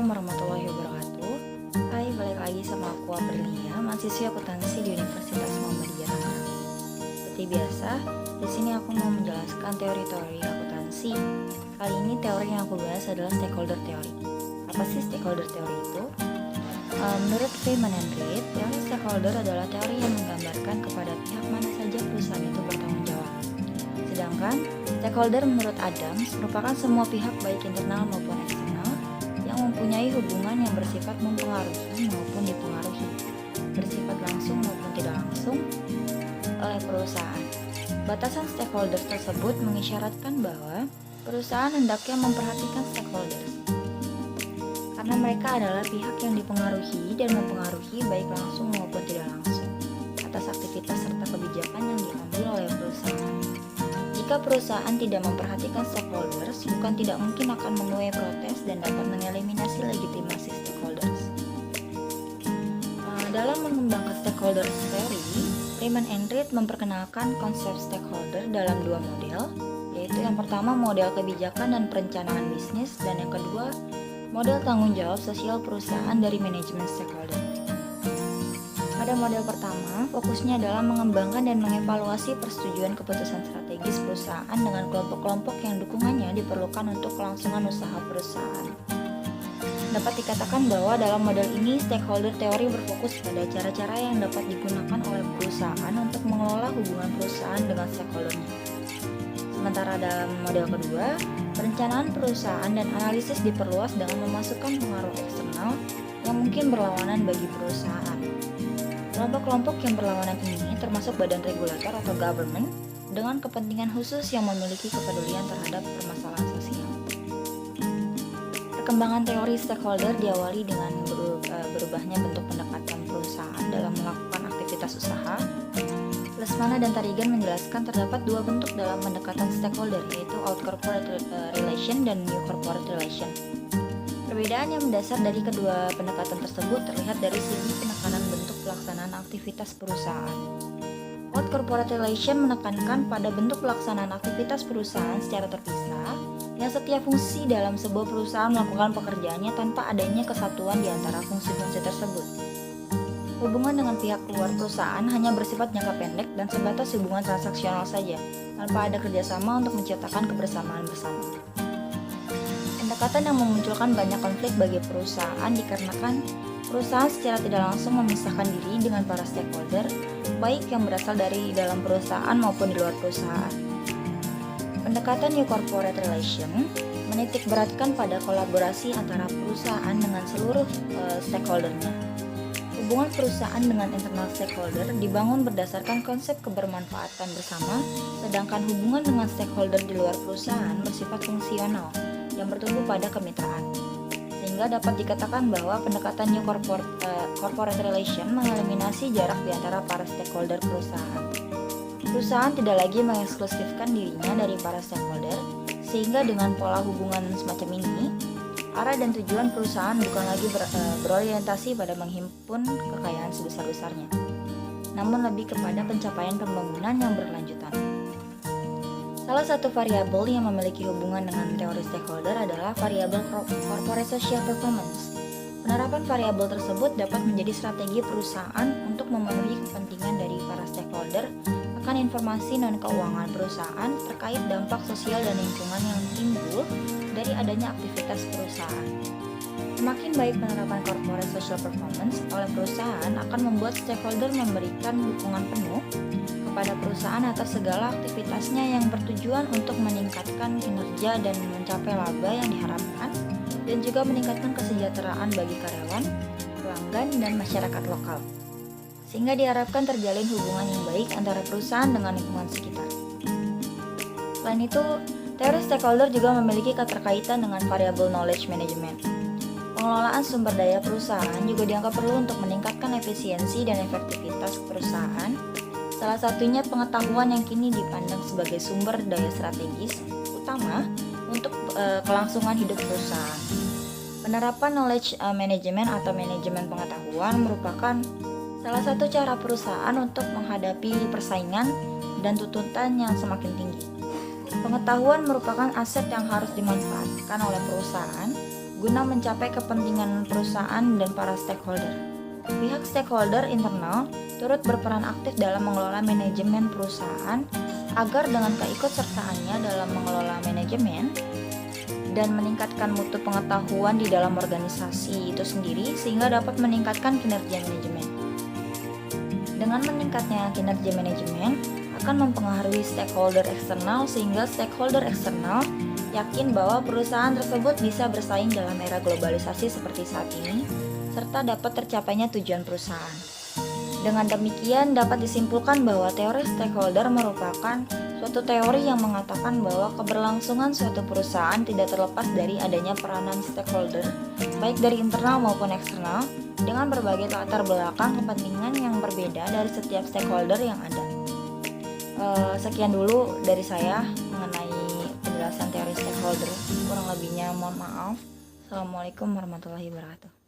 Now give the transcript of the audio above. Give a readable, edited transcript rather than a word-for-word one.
Assalamualaikum warahmatullahi wabarakatuh. Hai, balik lagi sama aku Aprilia, mahasiswi akuntansi di Universitas Muhammadiyah Tangerang. Seperti biasa, di sini aku mau menjelaskan teori-teori akuntansi. Kali ini teori yang aku bahas adalah stakeholder theory. Apa sih stakeholder theory itu? Menurut Feynman and Reed, teori stakeholder adalah teori yang menggambarkan kepada pihak mana saja perusahaan itu bertanggung jawab. Sedangkan stakeholder menurut Adams merupakan semua pihak baik internal maupun eksternal yang mempunyai hubungan yang bersifat mempengaruhi maupun dipengaruhi, bersifat langsung maupun tidak langsung oleh perusahaan. Batasan stakeholder tersebut mengisyaratkan bahwa perusahaan hendaknya memperhatikan stakeholders karena mereka adalah pihak yang dipengaruhi dan mempengaruhi baik langsung maupun tidak langsung atas aktivitas serta kebijakan yang diambil oleh perusahaan. Jika perusahaan tidak memperhatikan stakeholders, bukan tidak mungkin akan menuai protes dan dapat mengeliminasi legitimasi stakeholders. Dalam mengembangkan stakeholder theory, Feynman and Reed memperkenalkan konsep stakeholder dalam dua model, yaitu yang pertama model kebijakan dan perencanaan bisnis, dan yang kedua model tanggung jawab sosial perusahaan dari manajemen stakeholder. Pada model pertama, fokusnya adalah mengembangkan dan mengevaluasi persetujuan keputusan strategis perusahaan dengan kelompok-kelompok yang dukungannya diperlukan untuk kelangsungan usaha perusahaan. Dapat dikatakan bahwa dalam model ini, stakeholder teori berfokus pada cara-cara yang dapat digunakan oleh perusahaan untuk mengelola hubungan perusahaan dengan stakeholdernya. Sementara dalam model kedua, perencanaan perusahaan dan analisis diperluas dengan memasukkan pengaruh eksternal yang mungkin berlawanan bagi perusahaan. Kelompok-kelompok yang berlawanan ini termasuk badan regulator atau government dengan kepentingan khusus yang memiliki kepedulian terhadap permasalahan sosial. Perkembangan teori stakeholder diawali dengan berubahnya bentuk pendekatan perusahaan dalam melakukan aktivitas usaha. Lesmana dan Tarigan menjelaskan terdapat dua bentuk dalam pendekatan stakeholder, yaitu out corporate relation dan new corporate relation. Perbedaan yang mendasar dari kedua pendekatan tersebut terlihat dari segi penekanan bentuk pelaksanaan aktivitas perusahaan. Out corporate relation menekankan pada bentuk pelaksanaan aktivitas perusahaan secara terpisah, yang setiap fungsi dalam sebuah perusahaan melakukan pekerjaannya tanpa adanya kesatuan di antara fungsi-fungsi tersebut. Hubungan dengan pihak luar perusahaan hanya bersifat jangka pendek dan sebatas hubungan transaksional saja, tanpa ada kerjasama untuk menciptakan kebersamaan bersama. Pendekatan yang memunculkan banyak konflik bagi perusahaan dikarenakan perusahaan secara tidak langsung memisahkan diri dengan para stakeholder, baik yang berasal dari dalam perusahaan maupun di luar perusahaan. Pendekatan New Corporate Relation menitik beratkan pada kolaborasi antara perusahaan dengan seluruh stakeholdernya. Hubungan perusahaan dengan internal stakeholder dibangun berdasarkan konsep kebermanfaatan bersama, sedangkan hubungan dengan stakeholder di luar perusahaan bersifat fungsional yang bertumbuh pada kemitraan. Sehingga dapat dikatakan bahwa pendekatan New Corporate Relation mengeliminasi jarak di antara para stakeholder perusahaan. Perusahaan tidak lagi mengeksklusifkan dirinya dari para stakeholder, sehingga dengan pola hubungan semacam ini, arah dan tujuan perusahaan bukan lagi berorientasi pada menghimpun kekayaan sebesar-besarnya, namun lebih kepada pencapaian pembangunan yang berkelanjutan. Salah satu variabel yang memiliki hubungan dengan teori stakeholder adalah variabel corporate social performance. Penerapan variabel tersebut dapat menjadi strategi perusahaan untuk memenuhi kepentingan dari para stakeholder akan informasi non-keuangan perusahaan terkait dampak sosial dan lingkungan yang timbul dari adanya aktivitas perusahaan. Semakin baik penerapan corporate social performance oleh perusahaan akan membuat stakeholder memberikan dukungan penuh kepada perusahaan atas segala aktivitasnya yang bertujuan untuk meningkatkan kinerja dan mencapai laba yang diharapkan, dan juga meningkatkan kesejahteraan bagi karyawan, pelanggan, dan masyarakat lokal. Sehingga diharapkan terjalin hubungan yang baik antara perusahaan dengan lingkungan sekitar. Selain itu, teori stakeholder juga memiliki keterkaitan dengan variabel knowledge management. Pengelolaan sumber daya perusahaan juga dianggap perlu untuk meningkatkan efisiensi dan efektivitas perusahaan. Salah satunya pengetahuan yang kini dipandang sebagai sumber daya strategis utama untuk kelangsungan hidup perusahaan. Penerapan knowledge management atau manajemen pengetahuan merupakan salah satu cara perusahaan untuk menghadapi persaingan dan tuntutan yang semakin tinggi. Pengetahuan merupakan aset yang harus dimanfaatkan oleh perusahaan guna mencapai kepentingan perusahaan dan para stakeholder. Pihak stakeholder internal turut berperan aktif dalam mengelola manajemen perusahaan agar dengan keikutsertaannya dalam mengelola manajemen dan meningkatkan mutu pengetahuan di dalam organisasi itu sendiri sehingga dapat meningkatkan kinerja manajemen. Dengan meningkatnya kinerja manajemen akan mempengaruhi stakeholder eksternal sehingga stakeholder eksternal yakin bahwa perusahaan tersebut bisa bersaing dalam era globalisasi seperti saat ini serta dapat tercapainya tujuan perusahaan. Dengan demikian dapat disimpulkan bahwa teori stakeholder merupakan suatu teori yang mengatakan bahwa keberlangsungan suatu perusahaan tidak terlepas dari adanya peranan stakeholder baik dari internal maupun eksternal dengan berbagai latar belakang kepentingan yang berbeda dari setiap stakeholder yang ada. Sekian dulu dari saya mengenai penjelasan teori stakeholder. Kurang lebihnya mohon maaf. Assalamualaikum warahmatullahi wabarakatuh.